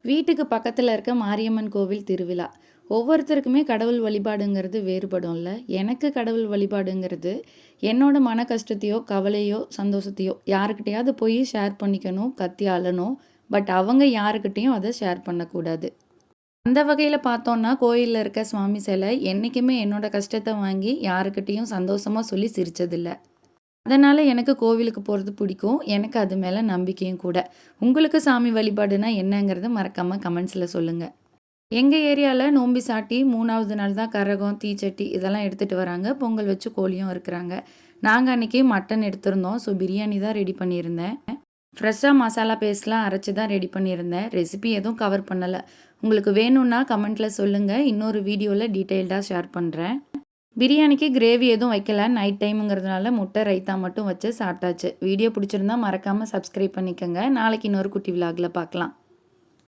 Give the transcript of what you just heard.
வீட்டுக்கு பக்கத்தில் இருக்க மாரியம்மன் கோவில் திருவிழா. ஒவ்வொருத்தருக்குமே கடவுள் வழிபாடுங்கிறது வேறுபடும்ல. எனக்கு கடவுள் வழிபாடுங்கிறது என்னோட மன கஷ்டத்தையோ கவலையோ சந்தோஷத்தையோ யாருக்கிட்டையாவது போய் ஷேர் பண்ணிக்கணும், கத்தி அழணும். பட் அவங்க யாருக்கிட்டையும் அதை ஷேர் பண்ணக்கூடாது. அந்த வகையில் பார்த்தோன்னா கோயிலில் இருக்க சுவாமி சிலை என்றைக்குமே என்னோட கஷ்டத்தை வாங்கி யாருக்கிட்டையும் சந்தோஷமாக சொல்லி சிரிச்சதில்ல. அதனால் எனக்கு கோவிலுக்கு போகிறது பிடிக்கும். எனக்கு அது மேலே நம்பிக்கையும் கூட. உங்களுக்கு சாமி வழிபாடுனா என்னங்கிறத மறக்காமல் கமெண்ட்ஸில் சொல்லுங்கள். எங்கள் ஏரியாவில் நோம்பி சாட்டி 3வது நாள் தான் கரகம், தீச்சட்டி இதெல்லாம் எடுத்துகிட்டு வராங்க. பொங்கல் வச்சு கோழியும் இருக்கிறாங்க. நாங்கள் அன்றைக்கி மட்டன் எடுத்திருந்தோம். ஸோ பிரியாணி தான் ரெடி பண்ணியிருந்தேன். ஃப்ரெஷ்ஷாக மசாலா பேஸ்ட்லாம் அரைச்சி தான் ரெடி பண்ணியிருந்தேன். ரெசிபி எதுவும் கவர் பண்ணலை. உங்களுக்கு வேணும்னா கமெண்ட்டில் சொல்லுங்கள். இன்னொரு வீடியோவில் டீட்டெயில்டாக ஷேர் பண்ணுறேன். பிரியாணிக்கு கிரேவி எதுவும் வைக்கல. நைட் டைமுங்கிறதுனால முட்டை ரைத்தா மட்டும் வச்சு சாப்பிட்டாச்சு. வீடியோ பிடிச்சிருந்தா மறக்காமல் சப்ஸ்கிரைப் பண்ணிக்கோங்க. நாளைக்கு இன்னொரு குட்டி விலாகில் பார்க்கலாம்.